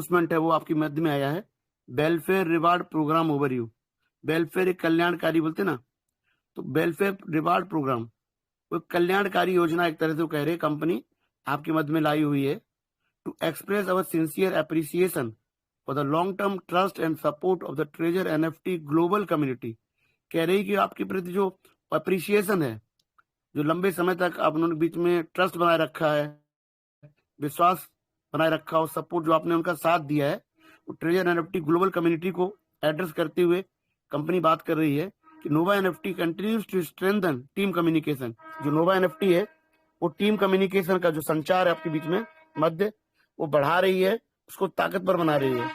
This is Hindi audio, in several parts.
है वो आपके मध्य में आया है। Welfare reward program overview. Welfare एक कल्याणकारी बोलते ना, तो वेलफेयर रिवार्ड प्रोग्राम वो कल्याणकारी योजना एक तरह से वो कह रहे कंपनी आपके मध्य में लाई हुई है। To express our sincere appreciation for the long term trust and support of the Treasure NFT global community. कह रही कि आपके प्रति जो अप्रिसिएशन है, जो लंबे समय तक आप उन्होंने बीच में ट्रस्ट बनाए रखा है, विश्वास बनाए रखा और सपोर्ट जो आपने उनका साथ दिया है, वो ट्रेजर एनएफटी ग्लोबल कम्युनिटी को एड्रेस करते हुए कंपनी बात कर रही है कि Nova NFT continues to strengthen team communication. जो नोवा एनएफटी है वो टीम कम्युनिकेशन का जो संचार है आपके बीच में मध्य वो बढ़ा रही है, उसको ताकतवर बना रही है।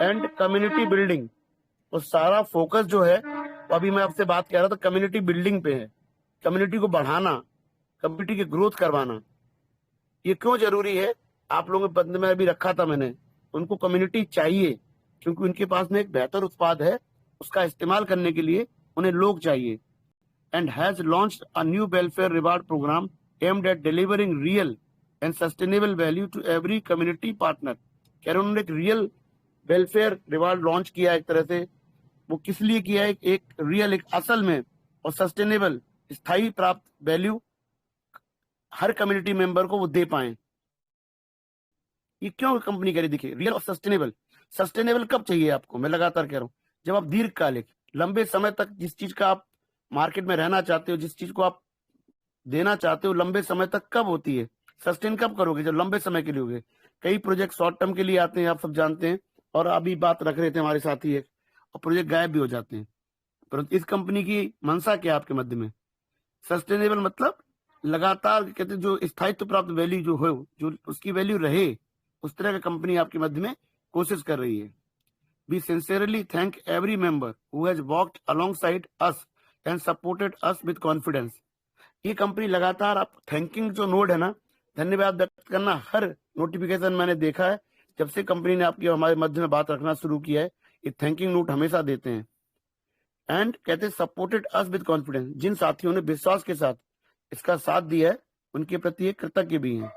एंड कम्युनिटी बिल्डिंग, तो सारा फोकस जो है वो अभी मैं आपसे बात कर रहा था कम्युनिटी बिल्डिंग पे है। कम्युनिटी को बढ़ाना, कम्युनिटी की ग्रोथ करवाना, ये क्यों जरूरी है? आप लोगों के बंद में अभी रखा था मैंने, उनको कम्युनिटी चाहिए क्योंकि उनके पास में एक बेहतर उत्पाद है, उसका इस्तेमाल करने के लिए उन्हें लोग चाहिए। And has launched a new welfare reward program aimed at delivering real and sustainable value to every community partner. कह रहे उन्होंने एक रियल वेलफेयर रिवार्ड लॉन्च किया एक तरह से। वो किस लिए किया है? एक रियल, एक असल में और सस्टेनेबल, स्थायी प्राप्त वैल्यू हर कम्युनिटी मेंबर को वो दे पाए। ये क्यों कंपनी कह रही? देखिए, रियल और सस्टेनेबल। सस्टेनेबल कब चाहिए आपको? मैं लगातार कह रहा हूं, जब आप दीर्घकालिक लंबे समय तक जिस चीज का आप मार्केट में रहना चाहते हो, जिस चीज को आप देना चाहते हो लंबे समय तक, कब होती है? सस्टेन कब करोगे? जब लंबे समय के लिए होगे। कई प्रोजेक्ट शॉर्ट टर्म के लिए आते हैं, आप सब जानते हैं, और अभी बात रख रहे थे हमारे साथी एक, और प्रोजेक्ट गायब भी हो जाते हैं। परंतु इस कंपनी की मंशा क्या है आपके मध्य में? सस्टेनेबल मतलब लगातार, कहते हैं जो स्थायित्व प्राप्त वैल्यू जो हो, जो उसकी वैल्यू रहे, उस तरह का कंपनी आपके मध्य में कोशिश कर रही है। We sincerely thank every member who has walked alongside us and supported us with confidence. ये कंपनी लगातार, आप थैंकिंग जो नोट है ना, धन्यवाद व्यक्त करना, हर नोटिफिकेशन मैंने देखा है जब से कंपनी ने आपकी हमारे मध्य में बात रखना शुरू किया है, ये थैंकिंग नोट हमेशा देते हैं। एंड कहते हैं सपोर्टेड अस विद कॉन्फिडेंस, जिन साथियों ने विश्वास के साथ इसका साथ दिया है उनके प्रति ये कृतज्ञ भी हैं।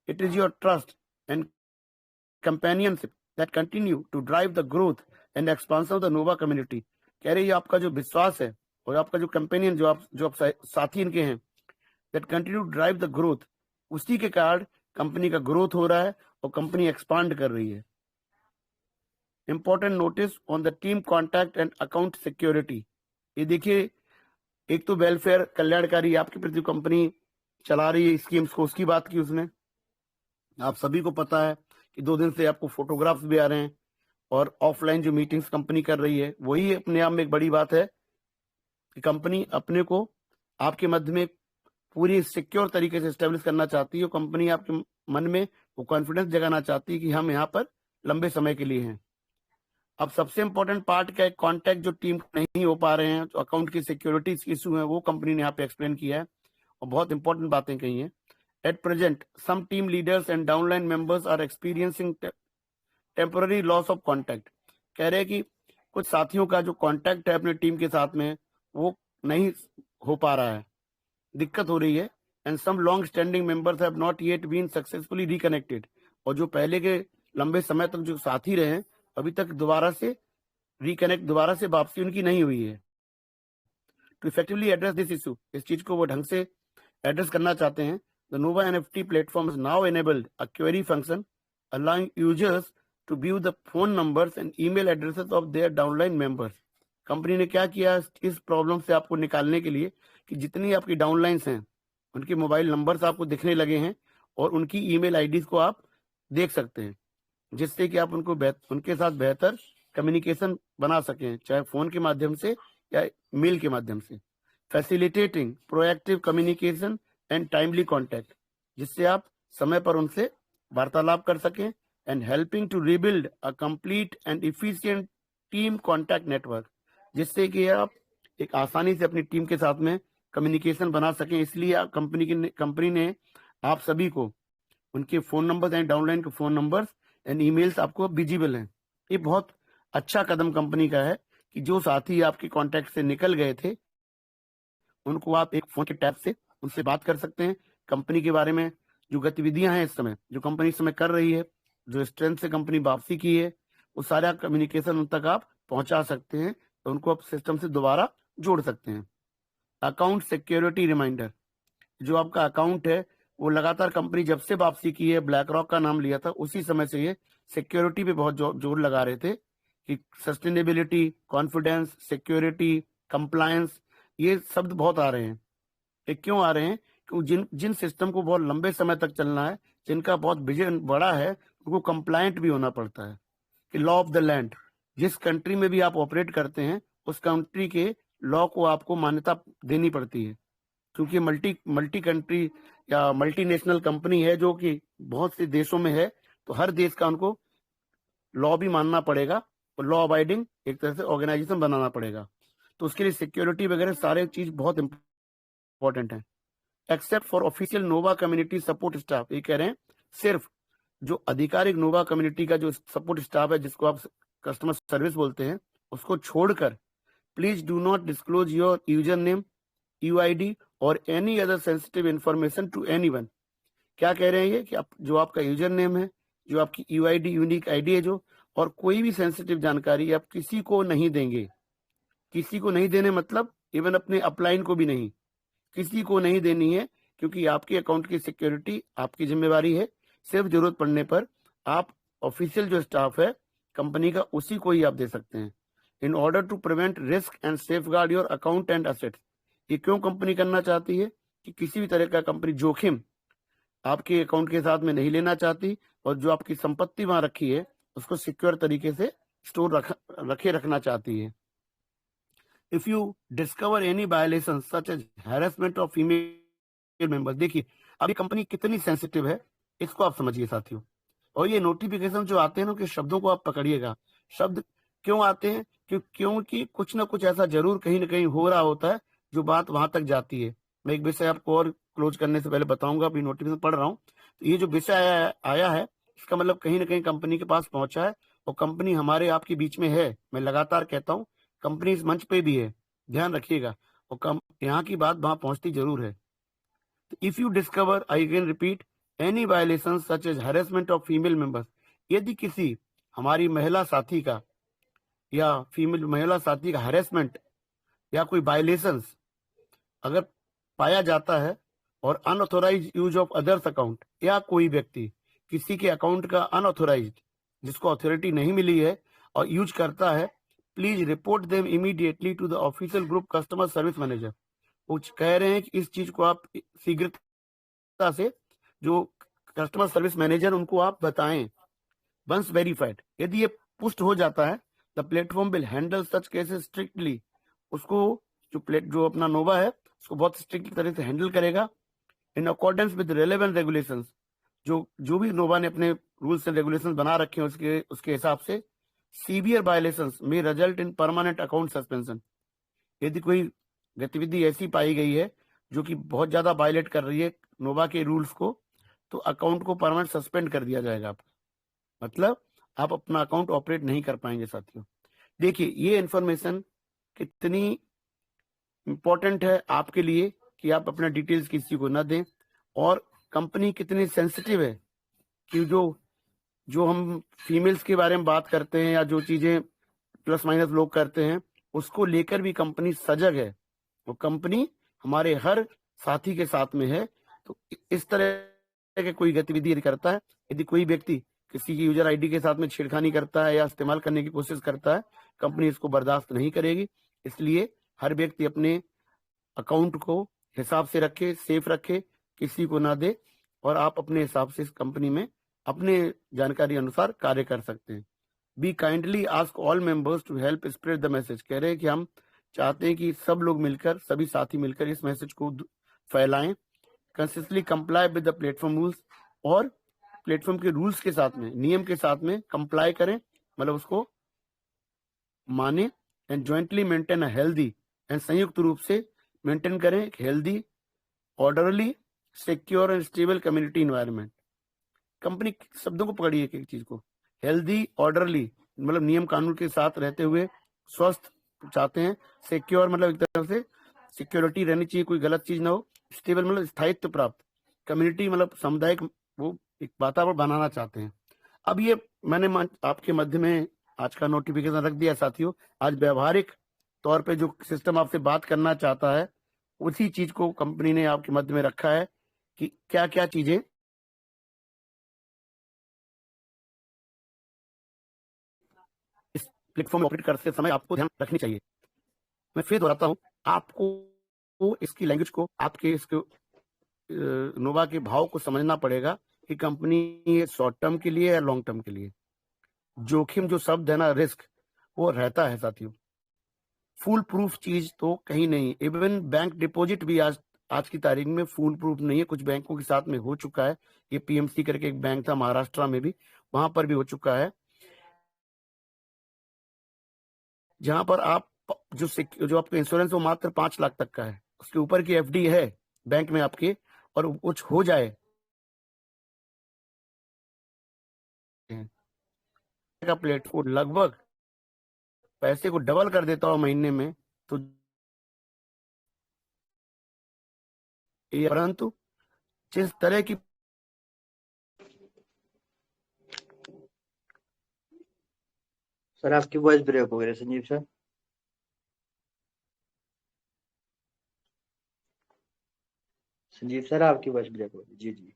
It is your trust and companionship that continue to drive the growth and expansion of the Nova community. कह रही है आपका जो विश्वास है और आपका जो कंपेनियन, जो आप साथी इनके हैं, that continue to drive the growth, उसी के कारण कंपनी का ग्रोथ हो रहा है और कंपनी एक्सपांड कर रही है। Important notice on the team contact and account security. ये देखिए, एक तो वेलफेयर कल्याणकारी आपके प्रति कंपनी चला रही है स्कीम्स को, उसकी बात की उसने। आप सभी को पता है कि 2 दिन से आपको फोटोग्राफ्स भी आ रहे हैं, और ऑफलाइन जो मीटिंग्स कंपनी कर रही है, वही अपने आप में एक बड़ी बात है कि कंपनी अपने को आपके मध्य में पूरी सिक्योर तरीके से स्टेब्लिश करना चाहती है। कंपनी आपके मन में वो कॉन्फिडेंस जगाना चाहती है कि हम यहाँ पर लंबे समय के लिए हैं। अब सबसे इंपॉर्टेंट पार्ट क्या है? कॉन्टैक्ट जो टीम नहीं हो पा रहे हैं, जो अकाउंट की सिक्योरिटी इशू है, वो कंपनी ने यहाँ पे एक्सप्लेन किया है और बहुत इंपॉर्टेंट बातें कही हैं। At present some team leaders and downline members are experiencing temporary loss of contact. कह रहे हैं कि कुछ साथियों का जो कॉन्टैक्ट है अपने टीम के साथ में, वो नहीं हो पा रहा है, दिक्कत हो रही है। And some long standing members have not yet been successfully reconnected. और जो पहले के लंबे समय तक जो साथी रहे हैं, अभी तक दोबारा से रिकनेक्ट, दोबारा से वापसी उनकी नहीं हुई है। To effectively address this issue, इस चीज को वो ढंग से एड्रेस करना चाहते हैं। The Nova NFT platform is now enabled a query function allowing users to view the phone numbers and email addresses of their downline members. Company ने क्या किया इस प्रॉब्लम से आपको निकालने के लिए कि जितनी आपकी डाउनलाइंस हैं उनके मोबाइल नंबर्स आपको दिखने लगे हैं और उनकी ईमेल आईडीज को आप देख सकते हैं, जिससे कि आप उनके साथ बेहतर कम्युनिकेशन बना सकें, चाहे फोन के माध्यम से या मेल के माध्यम से। Facilitating proactive communication and timely contact, जिससे आप समय पर उनसे वार्तालाप कर सकें। And helping to rebuild a complete and efficient team contact network, जिससे कि आप एक आसानी से अपनी टीम के साथ में कम्युनिकेशन बना सकें। इसलिए कंपनी ने आप सभी को उनके फोन नंबर्स एंड डाउनलाइन के फोन नंबर्स एंड ईमेल्स आपको विजिबल हैं। ये बहुत अच्छा कदम कंपनी का है कि जो साथी आपके कांटेक्ट से निकल गए थे, उनको आप एक फोन के टैप से उनसे बात कर सकते हैं। कंपनी के बारे में जो गतिविधियां हैं इस समय, जो कंपनी इस समय कर रही है, जो स्ट्रेंथ से कंपनी वापसी की है वो सारा कम्युनिकेशन उन तक आप पहुंचा सकते हैं, तो उनको आप सिस्टम से दोबारा जोड़ सकते हैं। अकाउंट सिक्योरिटी रिमाइंडर, जो आपका अकाउंट है वो लगातार कंपनी जब से वापसी की है, ब्लैक रॉक का नाम लिया था, उसी समय से ये सिक्योरिटी पे बहुत जोर लगा रहे थे कि सस्टेनेबिलिटी, कॉन्फिडेंस, सिक्योरिटी, कंप्लायंस, ये शब्द बहुत आ रहे हैं। ये क्यों आ रहे हैं? क्योंकि जिन जिन सिस्टम को बहुत लंबे समय तक चलना है, जिनका बहुत विजन बड़ा है, उनको कंप्लायंट भी होना पड़ता है कि लॉ ऑफ द लैंड, जिस कंट्री में भी आप ऑपरेट करते हैं उस कंट्री के लॉ को आपको मान्यता देनी पड़ती है, क्योंकि मल्टी कंट्री या मल्टीनेशनल कंपनी है जो कि बहुत से देशों में है, तो हर देश का उनको लॉ भी मानना पड़ेगा और लॉ अबाइडिंग एक तरह से ऑर्गेनाइजेशन बनाना पड़ेगा। तो उसके लिए सिक्योरिटी वगैरह सारे चीज बहुत इंपॉर्टेंट है। Except for official Nova community support staff, ये कह रहे हैं सिर्फ जो आधिकारिक नोवा कम्युनिटी का जो सपोर्ट स्टाफ है, जिसको आप कस्टमर सर्विस बोलते हैं, उसको छोड़कर please do not disclose your user name, UID और any other sensitive information to anyone. क्या कह रहे हैं ये कि आप जो आपका यूजर नेम है, जो आपकी यूआईडी यूनिक आईडी है जो, और कोई भी सेंसिटिव जानकारी आप किसी को नहीं देंगे। किसी को नहीं देने मतलब इवन अपने अपलाइन को भी नहीं, किसी को नहीं देनी है, क्योंकि आपके अकाउंट की सिक्योरिटी आपकी जिम्मेवारी है। सिर्फ जरूरत पड़ने पर आप ऑफिशियल जो स्टाफ है कंपनी का, उसी को ही आप दे सकते हैं। In order to prevent risk and safeguard your account and assets. ये क्यों कंपनी करना चाहती है? कि किसी भी तरह का कंपनी जोखिम आपके अकाउंट के साथ में नहीं लेना चाहती, और जो आपकी संपत्ति वहां रखी है उसको सिक्योर तरीके से स्टोर रखना चाहती है। If you discover any violation such as harassment of female member, देखिए अब ये कंपनी कितनी सेंसिटिव है, इसको आप समझिए साथियों। और ये नोटिफिकेशन जो आते हैं ना, कि शब्दों को आप पकड़िएगा। शब्द क्यों आते हैं? क्योंकि कुछ ना कुछ ऐसा जरूर कहीं ना कहीं हो रहा होता है जो बात वहां तक जाती है। मैं एक विषय आपको और क्लोज करने से पहले बताऊंगा, अभी नोटिफिकेशन पढ़ रहा हूँ, तो ये जो विषय आया है इसका मतलब कहीं ना कहीं कंपनी के पास पहुंचा है, और कंपनी हमारे आपके बीच में है। मैं लगातार कहता हूँ कंपनी इस मंच पे भी है, ध्यान रखिएगा, और यहाँ की बात वहां पहुंचती जरूर है। If you discover, I again repeat, any violation such as harassment of female members, यदि किसी हमारी महिला साथी का या महिला साथी का हैरेसमेंट या कोई वायलेशंस अगर पाया जाता है, और unauthorise use of others account, या कोई व्यक्ति किसी के अकाउंट का अनऑथोराइज, जिसको अथॉरिटी नहीं मिली है, और यूज करता है, please report them immediately to the official group customer service manager. वो कह रहे हैं कि इस चीज को आप शीघ्रता से जो कस्टमर सर्विस मैनेजर उनको आप बताएं। वंस वेरीफाइड, यदि ये पुष्ट हो जाता है, the platform will handle such cases strictly. उसको जो अपना नोवा है उसको बहुत स्ट्रिक्ट तरह से हैंडल करेगा, in accordance with relevant regulations. जो भी नोवा ने अपने रूल्स एंड रेगुलेशंस बना रखे हैं उसके हिसाब से। सीवियर वायलेशंस में result in permanent account suspension. यदि कोई गतिविधि ऐसी पाई गई है जो कि बहुत ज्यादा वायलेट कर रही है नोवा के रूल्स को, तो अकाउंट को परमानेंट सस्पेंड कर दिया जाएगा आपका, मतलब आप अपना अकाउंट ऑपरेट नहीं कर पाएंगे साथियों। देखिए ये इंफॉर्मेशन कितनी इंपॉर्टेंट है आपके लिए कि आप अपना डिटेल्स किसी को ना दें, और कंपनी कितनी सेंसिटिव है कि जो हम फीमेल्स के बारे में बात करते हैं या जो चीजें प्लस माइनस लोग करते हैं, उसको लेकर भी कंपनी सजग है। वो कंपनी हमारे हर साथी के साथ में है। तो इस तरह के कोई गतिविधि यदि करता है, यदि कोई व्यक्ति किसी की यूजर आईडी के साथ में छेड़खानी करता है या इस्तेमाल करने की कोशिश करता है, कंपनी इसको बर्दाश्त नहीं करेगी। इसलिए हर व्यक्ति अपने अकाउंट को हिसाब से रखे, सेफ रखे, किसी को ना दे, और आप अपने हिसाब से इस कंपनी में अपने जानकारी अनुसार कार्य कर सकते हैं। Be kindly ask all members to help spread the message. कह रहे हैं कि हम चाहते हैं कि सब लोग मिलकर, सभी साथी मिलकर इस मैसेज को फैलाएं। Consistently comply with the platform rules, और प्लेटफॉर्म के रूल्स के साथ में, नियम के साथ में कंप्लाई करें, मतलब उसको माने। And jointly maintain a healthy, and संयुक्त रूप से मेंटेन करें healthy, orderly, secure and stable community environment. Company शब्दों को पकड़िए एक चीज को, हेल्दी, ऑर्डरली मतलब नियम कानून के साथ रहते हुए स्वस्थ चाहते हैं, सिक्योर मतलब एक तरह से सिक्योरिटी रहनी चाहिए, कोई गलत चीज ना हो, स्टेबल मतलब स्थायित्व प्राप्त, कम्युनिटी मतलब सामुदायिक वो एक वातावरण बनाना चाहते हैं। अब ये मैंने आपके मध्य में आज का नोटिफिकेशन रख दिया साथियों। आज व्यवहारिक तौर पे जो सिस्टम आपसे बात करना चाहता है उसी चीज को कंपनी ने आपके मध्य में रखा है कि क्या क्या चीजें इस प्लेटफॉर्म में ऑपरेट करते समय आपको ध्यान रखनी चाहिए। मैं फिर दोहराता हूँ, आपको इसकी लैंग्वेज को, आपके इसको नोवा के भाव को समझना पड़ेगा कि कंपनी ये शॉर्ट टर्म के लिए या लॉन्ग टर्म के लिए। जोखिम जो शब्द है ना, रिस्क, वो रहता है साथियों। फूल प्रूफ चीज तो कहीं नहीं। इवन बैंक डिपॉजिट भी आज की तारीख में फूल प्रूफ नहीं है। कुछ बैंकों के साथ में हो चुका है। ये पीएमसी करके एक बैंक था महाराष्ट्र में भी, वहां पर भी हो चुका है, जहां पर आप जो आपका इंश्योरेंस वो मात्र 5 लाख तक का है, उसके ऊपर की एफडी है बैंक में आपके, और कुछ हो जाए का प्लेटफॉर्म लगभग पैसे को डबल कर देता हो महीने में, तो परंतु जिस तरह की सर आपकी वॉइस ब्रेक हो गई संजीव सर। संजीव सर आपकी वॉइस ब्रेक हो गई। जी जी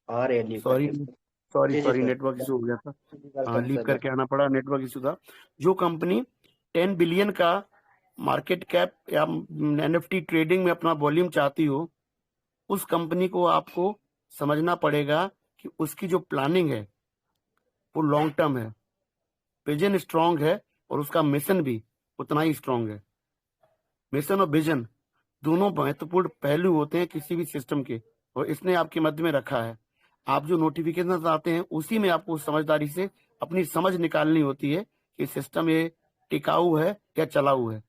आ रहे हैं। सॉरी नेटवर्क इशू हो गया था। हाँ, लीव करके आना पड़ा, नेटवर्क इशू था। जो कंपनी 10 बिलियन का मार्केट कैप या एनएफटी ट्रेडिंग में अपना वॉल्यूम चाहती हो, उस कंपनी को आपको समझना पड़ेगा कि उसकी जो प्लानिंग है वो लॉन्ग टर्म है, विजन स्ट्रांग है, और उसका मिशन भी उतना ही स्ट्रांग है। मिशन और विजन दोनों महत्वपूर्ण पहलू होते हैं किसी भी सिस्टम के, और इसने आपके मध्य में रखा है। आप जो नोटिफिकेशन आते हैं उसी में आपको समझदारी से अपनी समझ निकालनी होती है कि सिस्टम ये टिकाऊ है या चलाऊ है।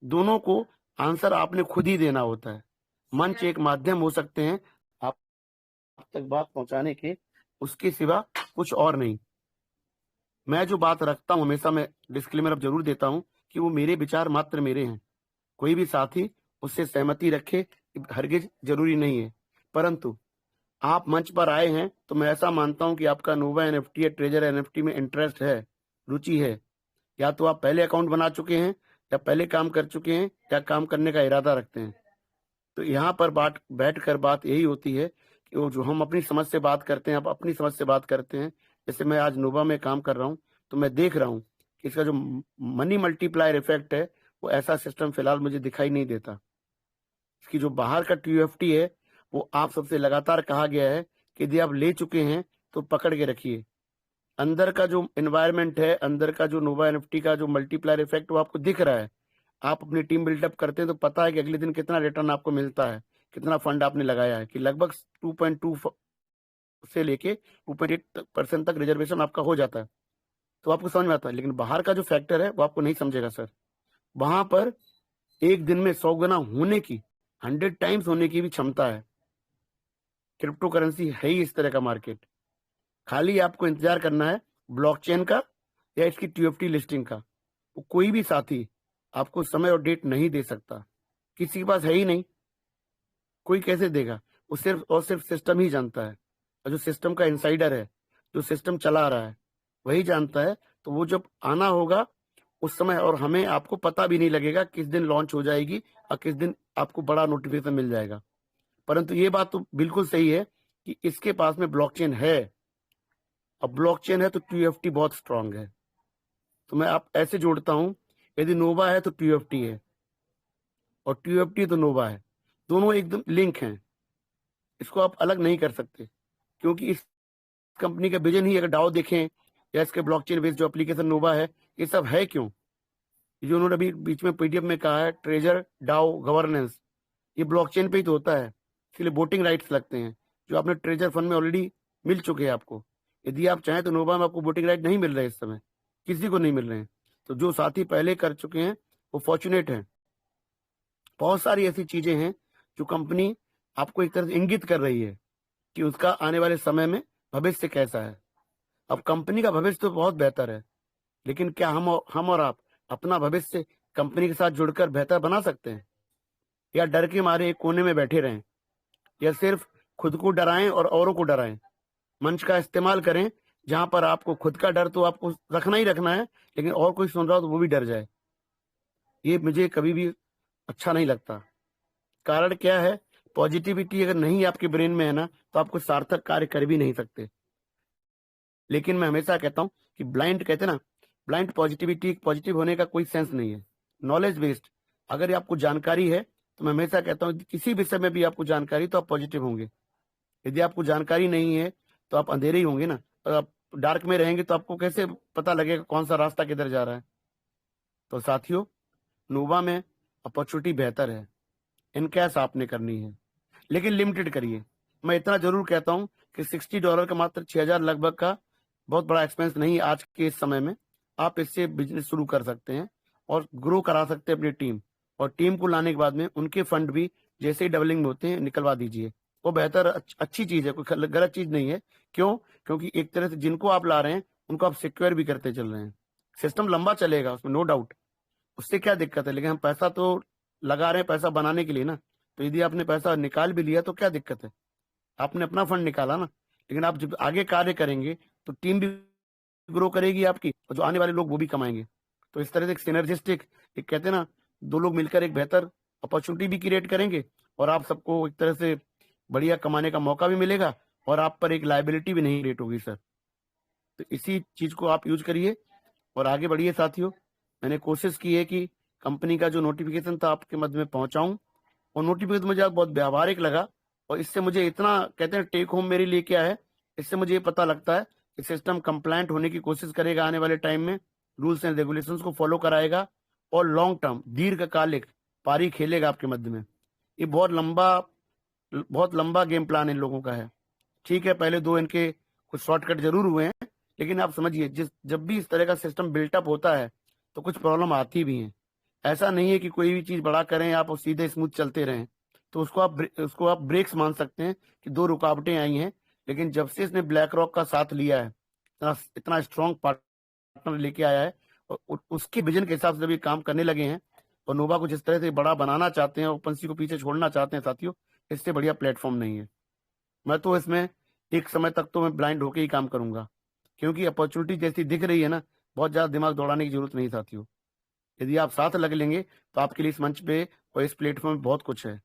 दोनों को आंसर आपने खुद ही देना होता है। मंच एक माध्यम हो सकते हैं आप तक बात पहुंचाने के, उसके सिवा कुछ और नहीं। मैं जो बात रखता हूं हमेशा, मैं डिस्क्लेमर अब जरूर देता हूं कि वो मेरे विचार मात्र मेरे हैं। कोई भी साथी उससे सहमति रखे हरगिज जरूरी नहीं है, परंतु आप मंच पर आए हैं तो मैं ऐसा मानता हूं कि आपका नोवा एनएफटी या ट्रेजर एनएफटी में इंटरेस्ट है, रुचि है। या तो आप पहले अकाउंट बना चुके हैं, या पहले काम कर चुके हैं, या काम करने का इरादा रखते हैं। तो यहाँ पर बैठ कर बात यही होती है कि वो जो हम अपनी समझ से बात करते हैं, आप अपनी समझ से बात करते हैं। जैसे मैं आज नोवा में काम कर रहा हूँ तो मैं देख रहा हूँ कि इसका जो मनी मल्टीप्लायर इफेक्ट है वो ऐसा सिस्टम फिलहाल मुझे दिखाई नहीं देता। इसकी जो बाहर का टीयूएफटी है वो आप सबसे लगातार कहा गया है कि यदि आप ले चुके हैं तो पकड़ के रखिए। अंदर का जो एनवायरनमेंट है, अंदर का जो नोवा एनएफटी का जो मल्टीप्लायर इफेक्ट वो आपको दिख रहा है। आप अपनी टीम बिल्डअप करते हैं तो पता है कि अगले दिन कितना रिटर्न आपको मिलता है, कितना फंड आपने लगाया है, कि लगभग 2.2 से लेके 2.8% तक रिजर्वेशन आपका हो जाता है, तो आपको समझ में आता है। लेकिन बाहर का जो फैक्टर है वो आपको नहीं समझेगा सर। वहां पर एक दिन में 100 गुना होने की, 100 टाइम्स होने की भी क्षमता है। क्रिप्टो करेंसी है ही इस तरह का मार्केट। खाली आपको इंतजार करना है ब्लॉकचेन का या इसकी टीएफटी लिस्टिंग का। कोई भी साथी आपको समय और डेट नहीं दे सकता, किसी के पास है ही नहीं। कोई कैसे देगा? वो सिर्फ और सिर्फ सिस्टम ही जानता है, और जो सिस्टम का इनसाइडर है, जो सिस्टम चला रहा है, वही जानता है। तो वो जब आना होगा उस समय, और हमें आपको पता भी नहीं लगेगा किस दिन लॉन्च हो जाएगी और किस दिन आपको बड़ा नोटिफिकेशन मिल जाएगा। परंतु ये बात तो बिल्कुल सही है कि इसके पास में ब्लॉकचेन है, और ब्लॉकचेन है तो टीएफटी बहुत स्ट्रांग है। तो मैं आप ऐसे जोड़ता हूं, यदि नोवा है तो टीएफटी है, और टीएफटी तो नोवा है, दोनों एकदम लिंक हैं। इसको आप अलग नहीं कर सकते, क्योंकि इस कंपनी का विजन ही, अगर डाओ देखें या इसके ब्लॉकचेन बेस्ड जो एप्लीकेशन नोवा है, ये सब है क्यों? जो उन्होंने अभी बीच में पीडीएफ में कहा है ट्रेजर डाओ गवर्नेंस, ये ब्लॉकचेन पे ही तो होता है। इसलिए वोटिंग राइट्स लगते हैं, जो आपने ट्रेजर फंड में ऑलरेडी मिल चुके हैं आपको। यदि आप चाहें तो नोवा में आपको वोटिंग राइट नहीं मिल रहे इस समय, किसी को नहीं मिल रहे हैं। तो जो साथी पहले कर चुके हैं वो फॉर्चुनेट हैं। बहुत सारी ऐसी चीजें हैं जो कंपनी आपको एक तरह से इंगित कर रही है कि उसका आने वाले समय में भविष्य कैसा है। अब कंपनी का भविष्य तो बहुत बेहतर है, लेकिन क्या हम और आप अपना भविष्य कंपनी के साथ जुड़कर बेहतर बना सकते हैं, या डर के मारे एक कोने में बैठे रहें, या सिर्फ खुद को डराएं और औरों को डराएं? मंच का इस्तेमाल करें जहां पर आपको खुद का डर तो आपको रखना ही रखना है, लेकिन और कोई सुन रहा हो तो वो भी डर जाए। ये मुझे कभी भी अच्छा नहीं लगता। कारण क्या है, पॉजिटिविटी अगर नहीं आपके ब्रेन में है ना, तो आप कुछ सार्थक कार्य कर भी नहीं सकते। लेकिन मैं हमेशा कहता हूं कि ब्लाइंड कहते हैं ना, ब्लाइंड पॉजिटिविटी, पॉजिटिव होने का कोई सेंस नहीं है। नॉलेज बेस्ड, अगर आपको जानकारी है तो मैं हमेशा कहता हूं किसी विषय में भी आपको जानकारी तो आप पॉजिटिव होंगे। यदि आपको जानकारी नहीं है तो आप अंधेरे ही होंगे ना। और आप डार्क में रहेंगे तो आपको कैसे पता लगेगा कौन सा रास्ता किधर जा रहा है। तो साथियों, नोवा में अपॉर्चुनिटी बेहतर है, इनकैश आपने करनी है, लेकिन लिमिटेड करिए। मैं इतना जरूर कहता हूं कि $60 का मात्र 6,000 लगभग का बहुत बड़ा एक्सपेंस नहीं है आज के इस समय में। आप इससे बिजनेस शुरू कर सकते हैं और ग्रो करा सकते हैं अपनी टीम। और टीम को लाने के बाद में उनके फंड भी जैसे ही डबलिंग में होते हैं निकलवा दीजिए। वो बेहतर अच्छी चीज है, कोई गलत चीज नहीं है। क्यों? क्योंकि एक तरह से जिनको आप ला रहे हैं उनको आप सिक्योर भी करते चल रहे हैं। सिस्टम लंबा चलेगा, उसमें नो डाउट, उससे क्या दिक्कत है, लेकिन हम पैसा तो लगा रहे हैं पैसा बनाने के लिए ना। तो यदि आपने पैसा निकाल भी लिया तो क्या दिक्कत है, आपने अपना फंड निकाला ना। लेकिन आप जब आगे कार्य करेंगे तो टीम भी ग्रो करेगी आपकी, और जो आने वाले लोग वो भी कमाएंगे। तो इस तरह से एक सिनर्जिस्टिक, एक कहते हैं ना, दो लोग मिलकर एक बेहतर अपॉर्चुनिटी भी क्रिएट करेंगे और आप सबको एक तरह से बढ़िया कमाने का मौका भी मिलेगा और आप पर एक लायबिलिटी भी नहीं क्रिएट होगी सर। तो इसी चीज को आप यूज करिए और आगे बढ़िए साथियों। मैंने कोशिश की है कि कंपनी का जो नोटिफिकेशन था आपके मध्य में पहुंचाऊं, और नोटिफिकेशन मुझे बहुत व्यावहारिक लगा। और इससे मुझे इतना, कहते हैं टेक होम मेरे लिए क्या है, इससे मुझे ये पता लगता है कि सिस्टम कंप्लायंट होने की कोशिश करेगा आने वाले टाइम में, रूल्स एंड रेगुलेशंस को फॉलो कराएगा और लॉन्ग टर्म दीर्घकालिक पारी खेलेगा आपके मध्य में। ये बहुत लंबा गेम प्लान इन लोगों का है। ठीक है, पहले दो इनके कुछ शॉर्टकट जरूर हुए हैं, लेकिन आप समझिए जब भी इस तरह का सिस्टम बिल्टअप होता है तो कुछ प्रॉब्लम आती भी है। ऐसा नहीं है कि कोई भी चीज बड़ा करें आप और सीधे स्मूथ चलते रहें। तो उसको आप ब्रेक्स मान सकते हैं कि दो रुकावटें आई हैं। लेकिन जब से इसने ब्लैक रॉक का साथ लिया है, इतना इतना स्ट्रॉन्ग पार्टनर लेके आया है, और उसके विजन के हिसाब से जब ये काम करने लगे हैं और नोवा को जिस तरह से बड़ा बनाना चाहते हैं, ओपनसी को पीछे छोड़ना चाहते हैं साथियों, इससे बढ़िया प्लेटफॉर्म नहीं है। मैं तो इसमें एक समय तक तो मैं ब्लाइंड होके ही काम करूंगा, क्योंकि अपॉर्चुनिटी जैसी दिख रही है ना, बहुत ज्यादा दिमाग दौड़ाने की जरूरत नहीं साथियों। यदि आप साथ लग लेंगे तो आपके लिए इस मंच पे और इस प्लेटफॉर्म पे बहुत कुछ है।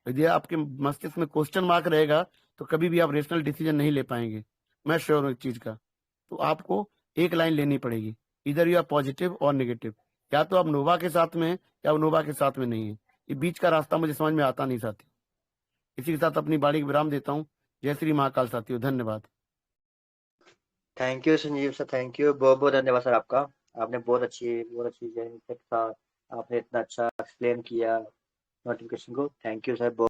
यदि आपके मस्तिष्क में क्वेश्चन मार्क रहेगा तो कभी भी आप रेशनल डिसीजन नहीं ले पाएंगे। मैं श्योर हूँ इस चीज का। तो आपको एक लाइन लेनी पड़ेगी, इधर यू आर पॉजिटिव और नेगेटिव। या तो आप नोवा के साथ में हैं या वो नोवा के साथ में नहीं है। ये बीच का रास्ता मुझे समझ में आता नहीं साथी। इसी के साथ अपनी बाड़ी को विराम देता हूँ। जय श्री महाकाल साथियों, धन्यवाद। Thank you Sanjeev sir, thank you, बहुत बहुत धन्यवाद सर आपका। आपने बहुत अच्छी जर्नी के साथ आपने इतना अच्छा एक्सप्लेन किया नोटिफिकेशन को। थैंक यू सर, बहुत